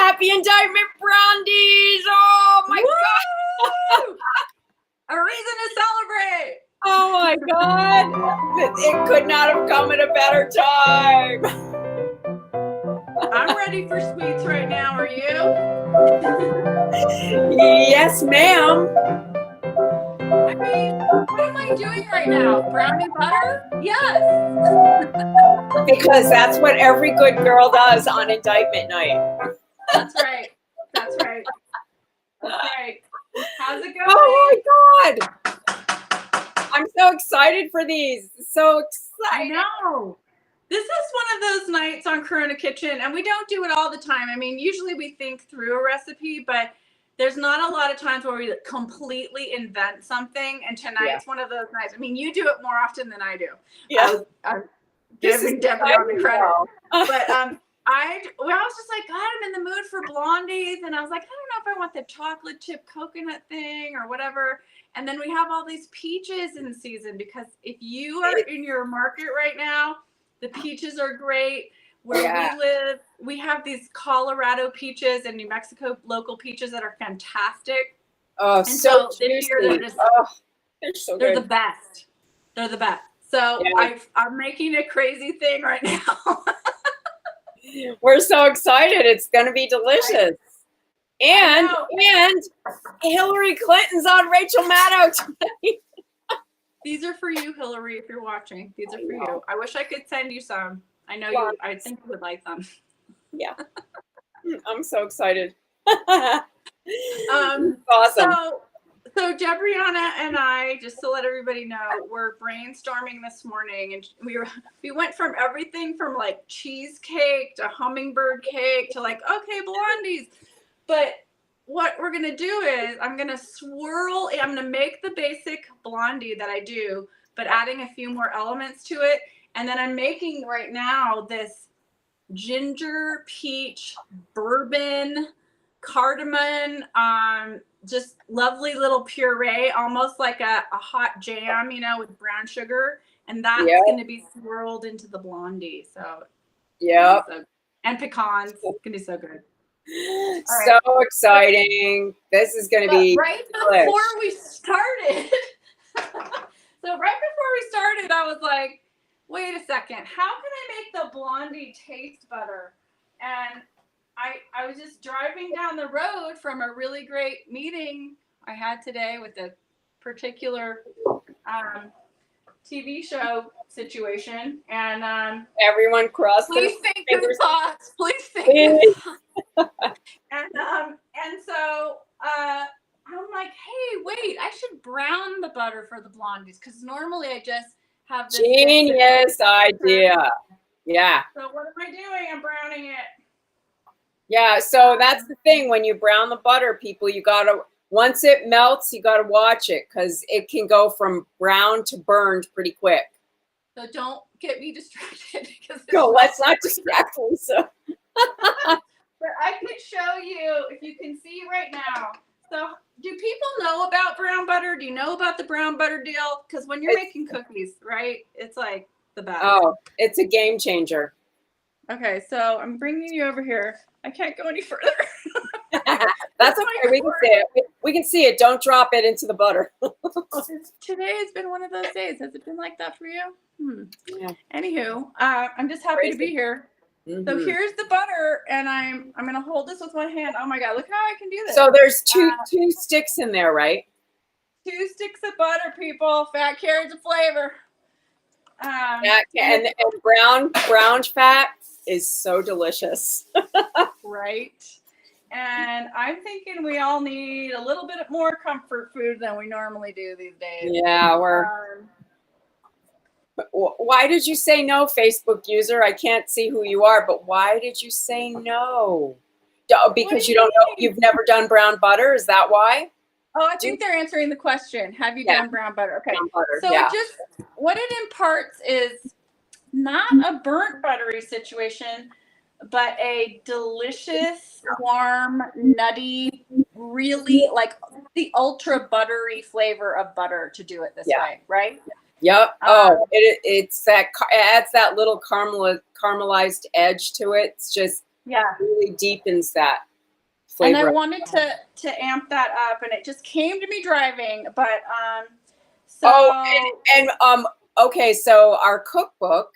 Happy Indictment Blondies! Oh my God! A reason to celebrate! Oh my God! It could not have come at a better time. I'm ready for sweets right now. Are you? Yes, ma'am. I mean, what am I doing right now? Brownie butter? Yes. Because that's what every good girl does on indictment night. That's right. That's right. That's right. How's it going? Oh my God! I'm so excited for these. So excited. I know. This is one of those nights on Corona Kitchen, and we don't do it all the time. I mean, usually we think through a recipe, but there's not a lot of times where we completely invent something, and tonight's one of those nights. I mean, you do it more often than I do. Yeah. I'm giving Debbie all the credit. But I was just like, God, I'm in the mood for blondies. And I was like, I don't know if I want the chocolate chip coconut thing or whatever. And then we have all these peaches in season, because if you are in your market right now, the peaches are great. Where we live, we have these Colorado peaches and New Mexico local peaches that are fantastic. Oh, and so this year they're just, they're the best. They're the best. So I'm making a crazy thing right now. We're so excited. It's going to be delicious. And Hillary Clinton's on Rachel Maddow tonight. These are for you, Hillary, if you're watching. These are for you. I wish I could send you some. I know you. I think you would like them. Yeah. I'm so excited. Awesome. So Debriana and I, just to let everybody know, we're brainstorming this morning, and we went from everything from like cheesecake to hummingbird cake to like, okay, blondies. But what we're gonna do is I'm gonna make the basic blondie that I do, but adding a few more elements to it. And then I'm making right now this ginger peach bourbon cardamom, just lovely little puree, almost like a hot jam, with brown sugar. And that's going to be swirled into the blondie. So, and pecans. It's going to be so good. So exciting. This is going to be right before we started. So right before we started, I was like, wait a second, how can I make the blondie taste better? And I was just driving down the road from a really great meeting I had today with a particular TV show situation, and everyone crossed their fingers. Please think. And so I'm like, hey, wait, I should brown the butter for the blondies, because normally I just have this genius idea. Yeah. So what am I doing? I'm browning it. Yeah, so that's the thing. When you brown the butter, people, once it melts, you got to watch it, because it can go from brown to burned pretty quick. So don't get me distracted. Let's not distract Lisa. But I could show you, if you can see right now. So do people know about brown butter? Do you know about the brown butter deal? Because when you're making cookies, right, it's like the best. Oh, it's a game changer. Okay, so I'm bringing you over here. I can't go any further. That's okay. We can see it. We can see it. Don't drop it into the butter. Today has been one of those days. Has it been like that for you? Yeah. Anywho, I'm just happy to be here. Mm-hmm. So here's the butter, and I'm gonna hold this with one hand. Oh my God, look how I can do this. So there's two sticks in there, right? 2 sticks of butter, people. Fat carries a flavor. And brown fat is so delicious. Right. And I'm thinking we all need a little bit more comfort food than we normally do these days. Yeah, why did you say no, Facebook user? I can't see who you are, but why did you say no? Because you don't know, you've never done brown butter? Is that why? Oh, I think they're answering the question. Have you done brown butter? Okay. Brown butter, so what it imparts is not a burnt buttery situation, but a delicious, warm, nutty, really like the ultra buttery flavor of butter to do it this way, right? Yep. It adds that little caramelized edge to it. It's just really deepens that. flavor. And I wanted to amp that up, and it just came to me driving. But so okay, so our cookbook,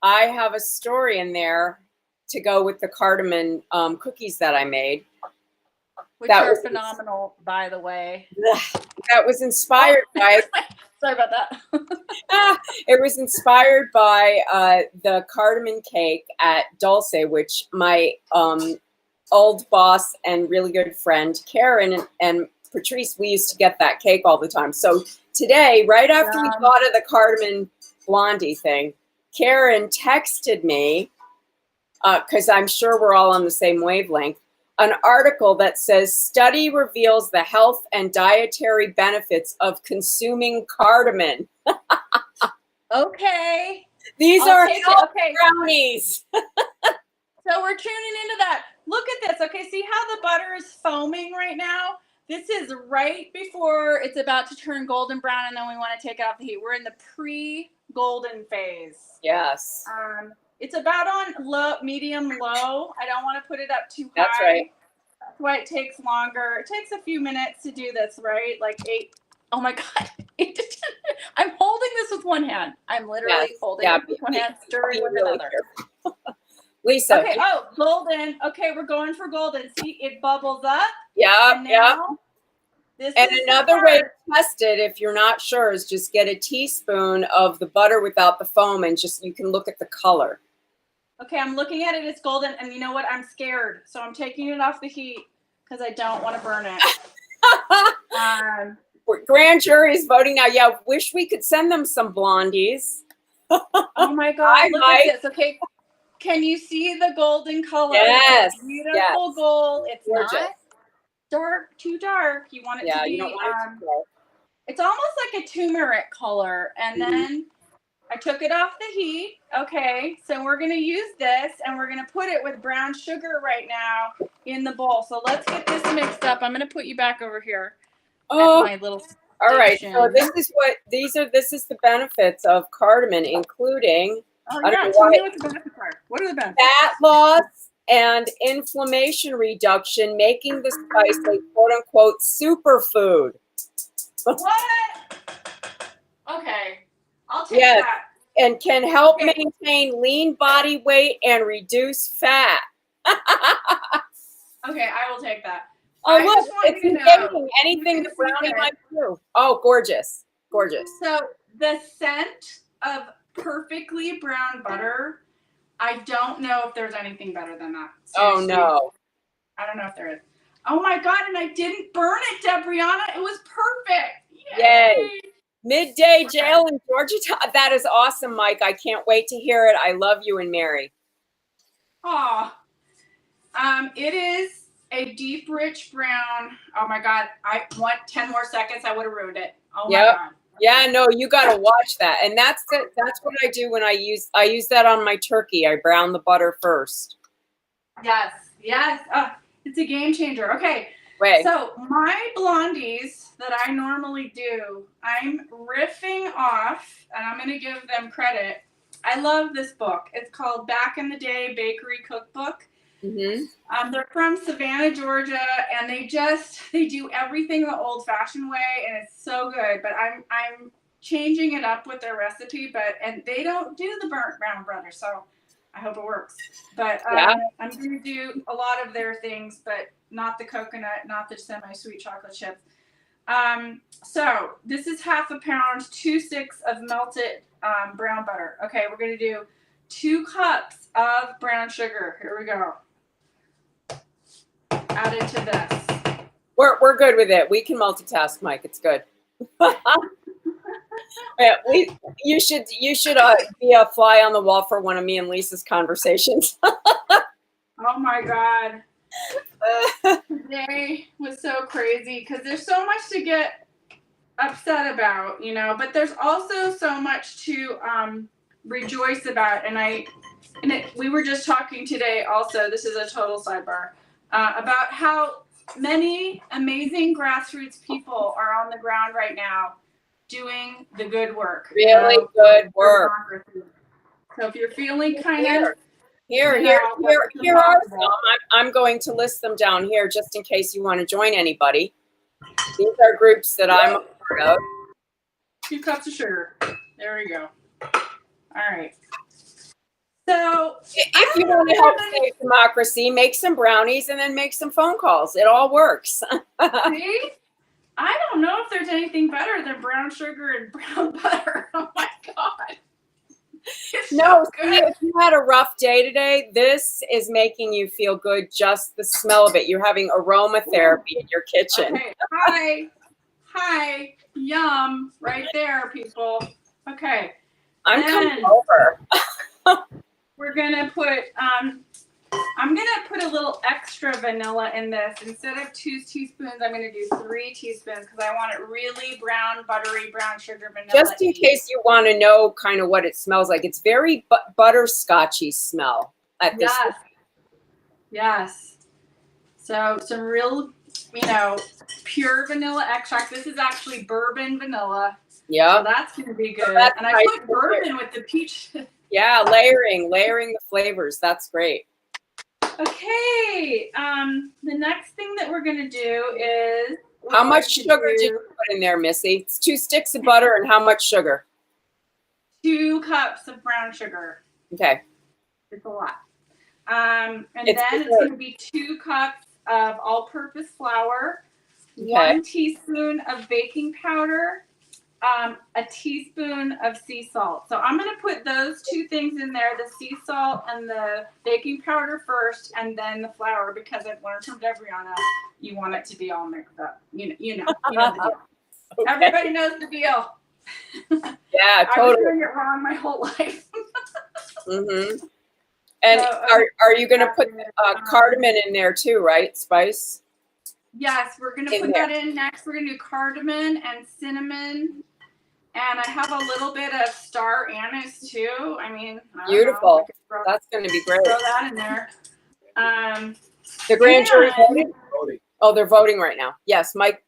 I have a story in there to go with the cardamom cookies that I made. Which are phenomenal, by the way. That was inspired by. Sorry about that. It was inspired by the cardamom cake at Dulce, which my old boss and really good friend Karen and Patrice, we used to get that cake all the time. So today, right after we thought of the cardamom blondie thing, Karen texted me, because I'm sure we're all on the same wavelength, an article that says study reveals the health and dietary benefits of consuming cardamom. Okay. These are health brownies. So we're tuning into that. Look at this. Okay, see how the butter is foaming right now? This is right before it's about to turn golden brown, and then we want to take it off the heat. We're in the pre-golden phase. Yes. It's about on low, medium, low. I don't want to put it up too high. That's right. That's why it takes longer. It takes a few minutes to do this, right? Like 8. Oh my God. I'm holding this with one hand. I'm literally holding it with one hand, stirring with another. Lisa. Okay. Oh, golden. Okay, we're going for golden. See, it bubbles up. Yeah. Yeah. And another way to test it, if you're not sure, is just get a teaspoon of the butter without the foam, and just you can look at the color. Okay, I'm looking at it. It's golden, and you know what? I'm scared, so I'm taking it off the heat because I don't want to burn it. Grand jury is voting now. Yeah, wish we could send them some blondies. Oh my God! Look at this. Okay, can you see the golden color? Yes. It's beautiful gold. It's gorgeous. Not dark, too dark. You want it to be. You don't want it too dark. It's almost like a turmeric color, and then I took it off the heat. Okay, so we're going to use this, and we're going to put it with brown sugar right now in the bowl. So let's get this mixed up. I'm going to put you back over here. Oh, my little station. All right. So this is the benefits of cardamom, including. Oh yeah, tell me what the benefits are. What are the benefits? Fat loss and inflammation reduction, making the spice a quote unquote superfood. What? Okay. I'll take that. And can help maintain lean body weight and reduce fat. Okay, I will take that. Oh, look, it's engaging. Anything the brownie might do. Oh, gorgeous. Gorgeous. So the scent of perfectly brown butter, I don't know if there's anything better than that. Seriously. Oh, no. I don't know if there is. Oh, my God, and I didn't burn it, Debriana. It was perfect. Yay. Midday jail in Georgia. That is awesome, Mike. I can't wait to hear it. I love you and Mary. Aw. It is a deep, rich brown. Oh, my God. I want 10 more seconds. I would have ruined it. Oh, my God. Yeah, no, you got to watch that. And that's what I do when I use that on my turkey. I brown the butter first. Yes. It's a game changer. Okay. Wait. So my blondies that I normally do, I'm riffing off, and I'm going to give them credit. I love this book. It's called Back in the Day Bakery Cookbook. Mm-hmm. They're from Savannah, Georgia, and they do everything the old-fashioned way, and it's so good. But I'm changing it up with their recipe, and they don't do the burnt brown butter, so I hope it works. But I'm going to do a lot of their things, but not the coconut, not the semi-sweet chocolate chips. So this is half a pound, 2 sticks of melted brown butter. Okay, we're going to do 2 cups of brown sugar. Here we go. Add it to this. We're good with it. We can multitask, Mike. It's good. Yeah, you should be a fly on the wall for one of me and Lisa's conversations. Oh my God. Today was so crazy because there's so much to get upset about, but there's also so much to rejoice about. We were just talking today also, this is a total sidebar, about how many amazing grassroots people are on the ground right now doing the good work. Really good work. So if you're feeling kind of Here, you here, know, here, what's here are possible. some. I'm going to list them down here just in case you want to join anybody. These are groups that I'm a part of. 2 cups of sugar. There we go. All right. So If you want to help save democracy, make some brownies and then make some phone calls. It all works. see, I don't know if there's anything better than brown sugar and brown butter. Oh my God. It's No, so see, good. if you had a rough day today, this is making you feel good. Just the smell of it. You're having aromatherapy in your kitchen. Okay. Hi. Yum. Right there, people. Okay. I'm Then coming over. we're gonna put I'm gonna put a little extra vanilla in this. Instead of 2 teaspoons, I'm gonna do 3 teaspoons because I want it really brown, buttery brown sugar vanilla. Just in case you want to know kind of what it smells like. It's very butterscotchy smell at this. Yes. So some real, pure vanilla extract. This is actually bourbon vanilla. Yeah. So that's gonna be good. That's And I nice put bourbon with the peach. Yeah, layering the flavors. That's great. Okay. The next thing that we're gonna do is how much sugar did you put in there, Missy? It's 2 sticks of butter and how much sugar? 2 cups of brown sugar. Okay. It's a lot. And then it's going to be 2 cups of all-purpose flour, 1 teaspoon of baking powder, a teaspoon of sea salt. So I'm going to put those 2 things in there, the sea salt and the baking powder first, and then the flour, because I've learned from Debriana, you want it to be all mixed up. You know the deal. Okay. Everybody knows the deal. Yeah, totally. I was doing it wrong my whole life. Mm-hmm. And so, are you going to put cardamom in there too, right? Spice? Yes, we're going to put that in next. We're going to do cardamom and cinnamon. And I have a little bit of star anise too. I mean, beautiful. That's going to be great. Throw that in there. The grand jury voting? Oh, they're voting right now. Yes, Mike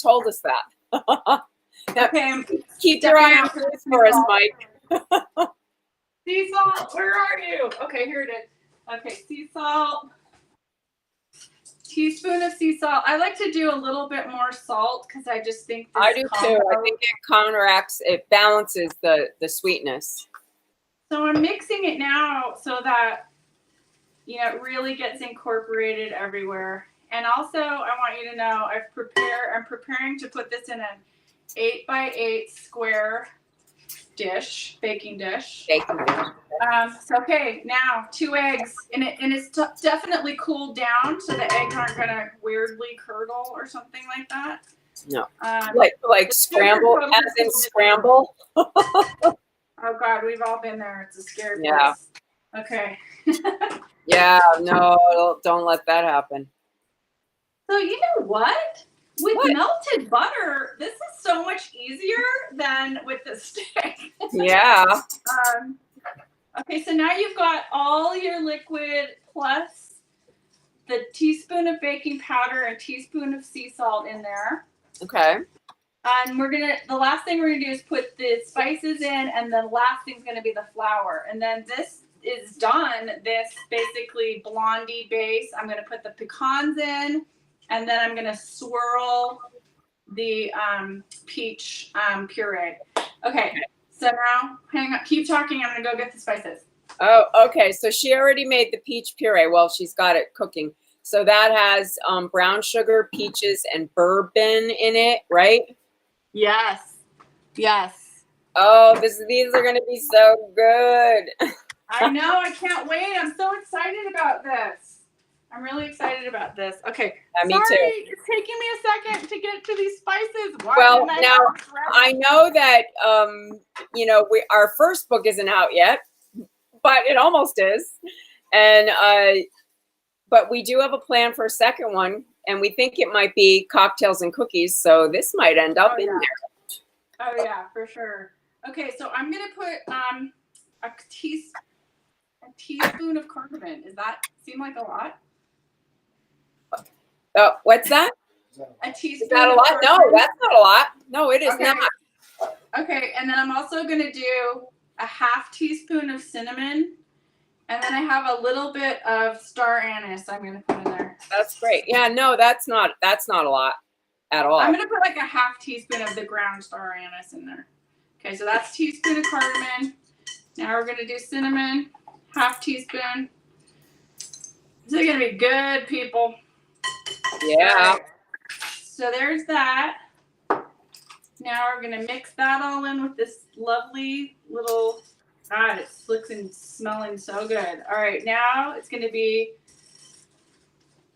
told us that. Okay. Keep your eye out for us, Mike. Sea salt, where are you? Okay, here it is. Okay, sea salt. Teaspoon of sea salt. I like to do a little bit more salt because I just think this I do too. I think it counteracts, it balances the sweetness. So I'm mixing it now so that it really gets incorporated everywhere. And also, I want you to know I'm preparing to put this in an 8x8 square dish, baking dish. So okay, now 2 eggs, and it's definitely cooled down, so the eggs aren't gonna weirdly curdle or something like that. No, like scramble, as in scramble. Oh God, we've all been there. It's a scary place. Okay. Yeah, no, don't let that happen. So you know what? With melted butter, this is so much easier than with the stick. Yeah. Okay, so now you've got all your liquid plus the teaspoon of baking powder and teaspoon of sea salt in there. Okay. And the last thing we're gonna do is put the spices in, and the last thing's gonna be the flour. And then this is done, this basically blondie base. I'm gonna put the pecans in, and then I'm gonna swirl the peach puree. Okay, so now hang on, keep talking. I'm gonna go get the spices. Oh, okay. So she already made the peach puree. Well, she's got it cooking. So that has brown sugar, peaches, and bourbon in it, right? Yes. Oh, these are going to be so good. I know. I can't wait. I'm so excited about this. I'm really excited about this. Okay. Yeah, me too. It's taking me a second to get to these spices. Well, now I know that our first book isn't out yet, but it almost is, and but we do have a plan for a second one, and we think it might be cocktails and cookies. So this might end up in there. Oh yeah, for sure. Okay, so I'm gonna put a teaspoon of cardamom. Does that seem like a lot? Oh, what's that? A teaspoon. Is that a lot? No, that's not a lot. No, it is not. Okay, and then I'm also gonna do a half teaspoon of cinnamon And then I have a little bit of star anise I'm going to put in there. That's great. Yeah, no, that's not a lot at all. I'm going to put like a half teaspoon of the ground star anise in there. Okay, so that's a teaspoon of cardamom. Now we're going to do cinnamon, half teaspoon. This is going to be good, people. Yeah. Right. So there's that. Now we're going to mix that all in with this lovely little, God, it looks and smelling so good. All right, now it's going to be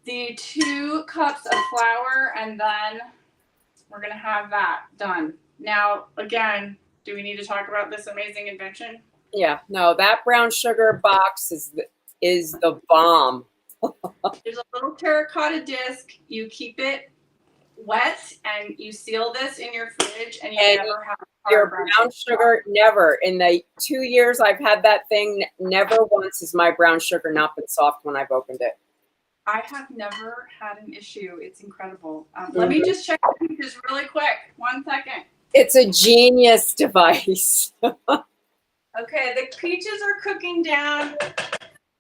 the 2 cups of flour, and then we're going to have that done. Now, again, do we need to talk about this amazing invention? Yeah, no, that brown sugar box is the bomb. There's a little terracotta disc. You keep it wet, and you seal this in your fridge, and you never have your brown sugar. Never in the 2 years I've had that thing, never once has my brown sugar not been soft when I've opened it. I have never had an issue. It's incredible. Let me just check the peaches really quick. 1 second. It's a genius device. Okay, the peaches are cooking down.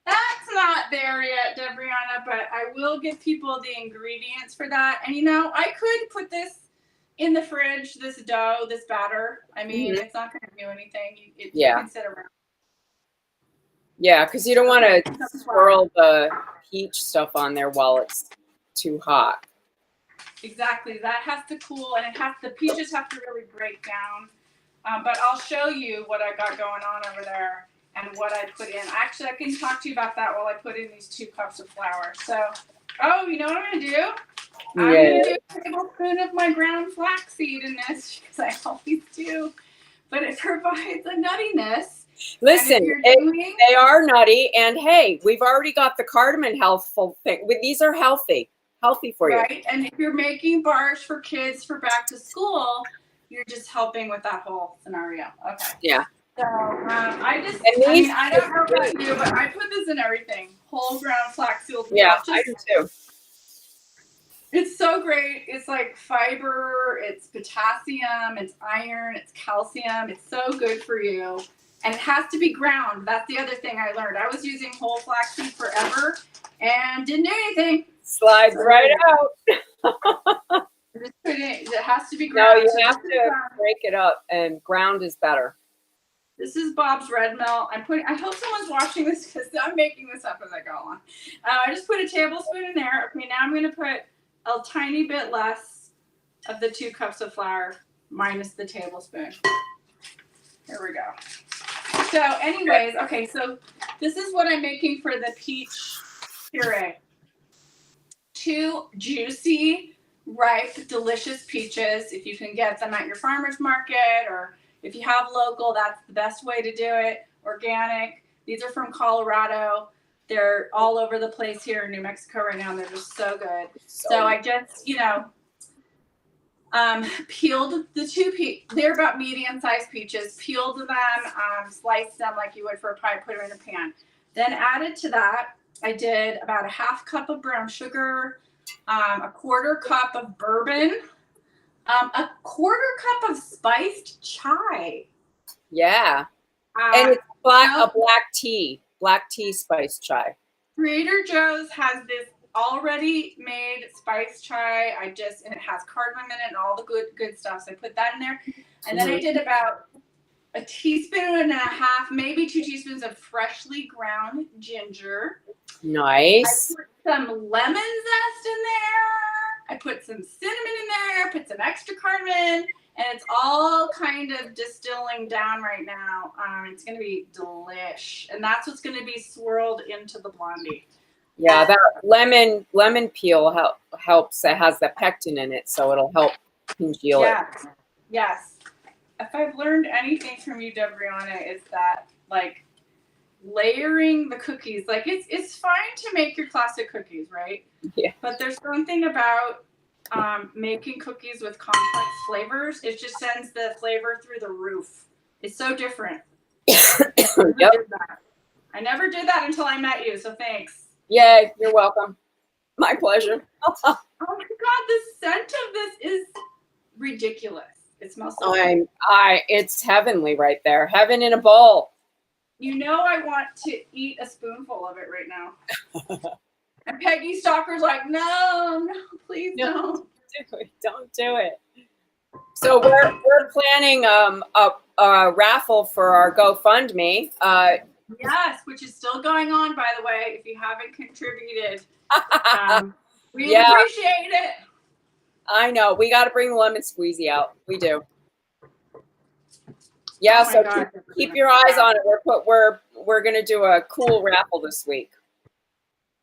That's not there yet, Debriana, but I will give people the ingredients for that. And I could put this in the fridge, this dough, this batter. I mean, it's not going to do anything. You can sit around. Yeah, because you don't want to swirl the peach stuff on there while it's too hot. Exactly. That has to cool, and the peaches have to really break down. But I'll show you what I got going on over there and what I put in. Actually, I can talk to you about that while I put in these 2 cups of flour. So, you know what I'm going to do? I'm going to do a tablespoon of my ground flaxseed in this, because I always do. But it provides a nuttiness. Listen, they are nutty, and hey, we've already got the cardamom healthful thing. These are healthy for you. Right, and if you're making bars for kids for back to school, you're just helping with that whole scenario. Okay. Yeah. So I don't know about you, but I put this in everything. Whole ground flaxseed. Yeah, I do too. It's so great. It's like fiber, it's potassium, it's iron, it's calcium. It's so good for you. And it has to be ground. That's the other thing I learned. I was using whole flaxseed forever and didn't do anything. Slides right out. It has to be ground. No, you have to break it up, and ground is better. This is Bob's red mill. I hope someone's watching this, because I'm making this up as I go along. I just put a tablespoon in there. Okay, now I'm going to put a tiny bit less of the 2 cups of flour minus the tablespoon. Here we go. So anyways, okay, so this is what I'm making for the peach puree. 2 juicy, ripe, delicious peaches. If you can get them at your farmer's market, or if you have local, that's the best way to do it. Organic. These are from Colorado. They're all over the place here in New Mexico right now, and they're just so good. So I just, peeled the 2 peaches. They're about medium-sized peaches. Peeled them, sliced them like you would for a pie, put them in a pan. Then added to that, I did about a half cup of brown sugar, a 1/4 cup of bourbon, a 1/4 cup of spiced chai. Yeah. And it's a black tea spiced chai. Trader Joe's has this already made spiced chai. And it has cardamom in it and all the good stuff. So I put that in there. And then I did about a teaspoon and a half, maybe 2 teaspoons of freshly ground ginger. Nice. I put some lemon zest in there. I put some cinnamon in there, put some extra cardamom, and it's all kind of distilling down right now. It's going to be delish. And that's what's going to be swirled into the blondie. Yeah, that lemon peel helps. It has the pectin in it, so it'll help congeal it. Yes. If I've learned anything from you, Debriana, is that layering the cookies. It's fine to make your classic cookies, right? Yeah. But there's something about making cookies with complex flavors. It just sends the flavor through the roof. It's so different. Yep. I never did that until I met you, so thanks. Yay, you're welcome. My pleasure. Oh my God, the scent of this is ridiculous. It smells so good. It's heavenly right there. Heaven in a bowl. You know I want to eat a spoonful of it right now. And Peggy Stalker's like, no, please don't. Don't do it. So we're planning a raffle for our GoFundMe. Yes, which is still going on, by the way. If you haven't contributed, we appreciate it. I know. We got to bring the lemon squeezy out. We do. Yeah. Oh So keep your eyes on it. We're gonna do a cool raffle this week.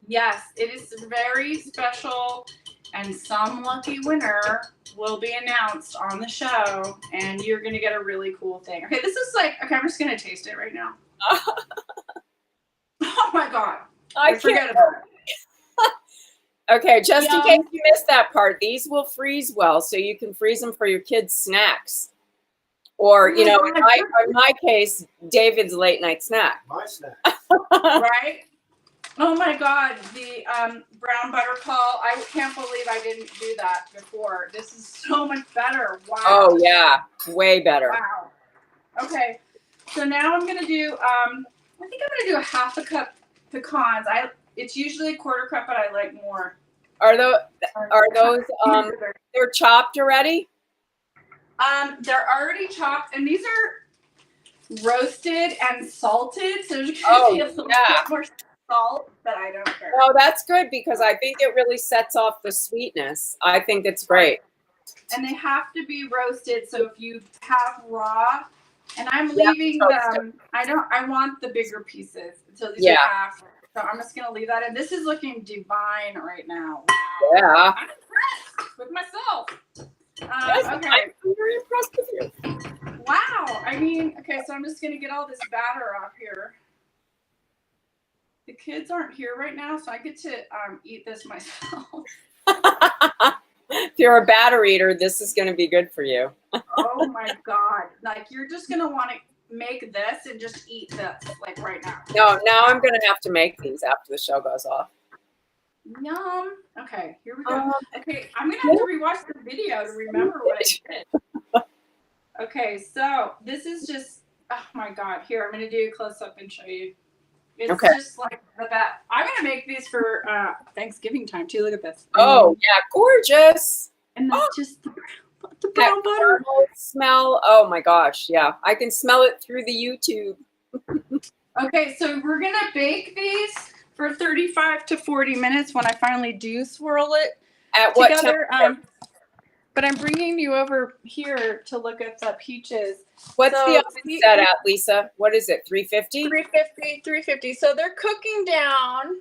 Yes, it is very special, and some lucky winner will be announced on the show, and you're gonna get a really cool thing. Okay, this is like, okay, I'm just gonna taste it right now. Oh my God. I forget about it. Okay, just in case you missed that part, these will freeze well, so you can freeze them for your kids' snacks. Or, you know, in my case, David's late night snack. My snack. Right? Oh my God, the brown butter call. I can't believe I didn't do that before. This is so much better. Wow. Oh, yeah. Way better. Wow. Okay. So now I'm going to do, I think I'm going to do a half a cup pecans. It's usually a quarter cup, but I like more. Are those they're chopped already? They're already chopped, and these are roasted and salted. So there's going to be a little bit more salt, but I don't care. Oh, that's good because I think it really sets off the sweetness. I think it's great. And they have to be roasted. So if you have raw, and I'm leaving them, I want the bigger pieces. So these are half. So I'm just going to leave that in. This is looking divine right now. Wow. Yeah. I'm impressed with myself. Yes, okay. I'm very impressed with you. Wow. I mean, okay, so I'm just going to get all this batter off here. The kids aren't here right now, so I get to eat this myself. If you're a batter eater, this is going to be good for you. Oh my God. Like, you're just going to want to make this and just eat this, like right now. No, now I'm going to have to make these after the show goes off. Yum. Okay, here we go. Okay, I'm going to have to rewatch the video to remember what I did. Okay, so this is just, oh my God. Here, I'm going to do a close-up and show you. It's just like the best. I'm going to make these for Thanksgiving time, too. Look at this. Oh, yeah, gorgeous. And that's just the brown butter. Smell. Oh, my gosh. Yeah, I can smell it through the YouTube. Okay, so we're going to bake these for 35 to 40 minutes when I finally do swirl it At what together. temperature? But I'm bringing you over here to look at the peaches. What's the oven set at, Lisa? What is it, 350? 350. So they're cooking down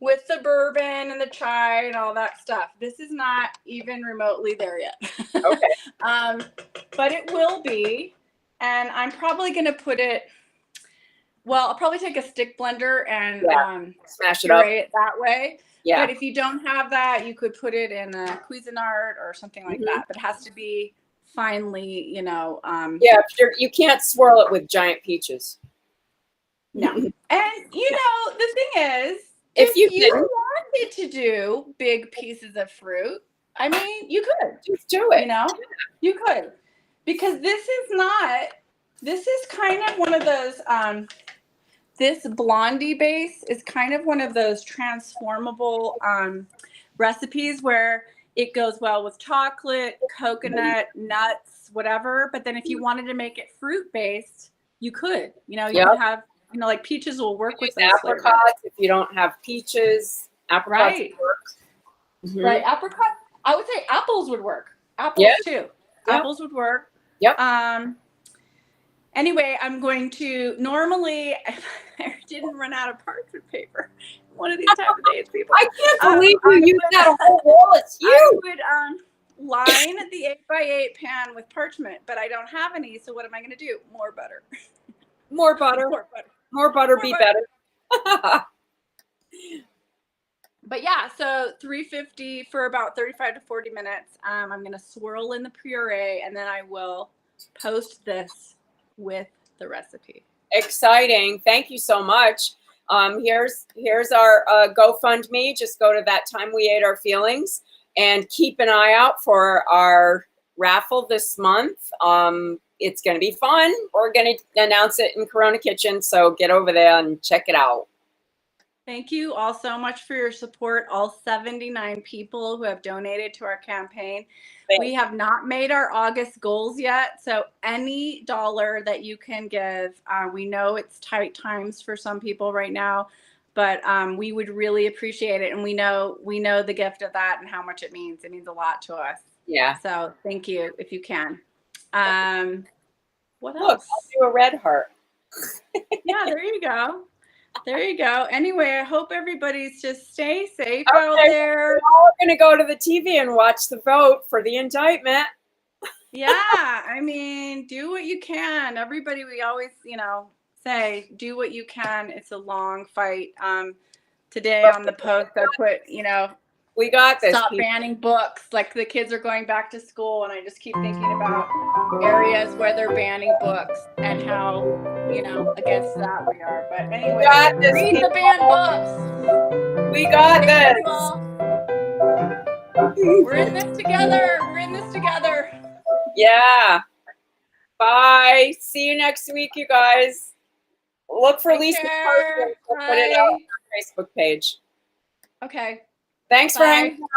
with the bourbon and the chai and all that stuff. This is not even remotely there yet. Okay. But it will be. And I'm probably going to put it, well, I'll probably take a stick blender and smash it up it that way. Yeah. But if you don't have that, you could put it in a Cuisinart or something like that. But it has to be finely, you know. Yeah, you can't swirl it with giant peaches. No. And, you know, the thing is, if you wanted to do big pieces of fruit, I mean, you could. Just do it. You know, you could. Because this is kind of one of those, this blondie base is kind of one of those transformable recipes where it goes well with chocolate, coconut, nuts, whatever. But then if you wanted to make it fruit based, you could. You know, you could have, you know, like peaches will work with those apricots flavors. if you don't have peaches. Apricots work. Right, apricot. I would say apples would work. Apples too. Apples would work. Yep. Anyway, I'm going to, normally, I didn't run out of parchment paper. One of these type of days, people. I can't believe you used that whole wall. It's huge. I would line the 8x8 pan with parchment, but I don't have any, so what am I going to do? More butter. More butter. More butter be better. But yeah, so 350 for about 35 to 40 minutes. I'm going to swirl in the puree, and then I will post this with the recipe. Exciting. Thank you so much. Here's our GoFundMe. Just go to That Time We Ate Our Feelings and keep an eye out for our raffle this month. it's going to be fun. We're going to announce it in Corona Kitchen, so get over there and check it out. Thank you all so much for your support, all 79 people who have donated to our campaign. Thanks. We have not made our August goals yet, so any dollar that you can give, we know it's tight times for some people right now, but we would really appreciate it, and we know the gift of that and how much it means. It means a lot to us. Yeah. So thank you if you can. What Look, else? I'll do a red heart. Yeah, there you go. There you go. Anyway, I hope everybody's just stay safe out there. We're all going to go to the TV and watch the vote for the indictment. Yeah, I mean, do what you can. Everybody, we always, say, do what you can. It's a long fight. Today on the post, I put, we got this. Stop banning books. Like the kids are going back to school, and I just keep thinking about areas where they're banning books and how, against that we are. But anyway, read the banned books. We got this. We're in this together. We're in this together. Yeah. Bye. See you next week, you guys. Look for Lisa's post. We'll put it out on our Facebook page. Okay. Thanks for hanging out.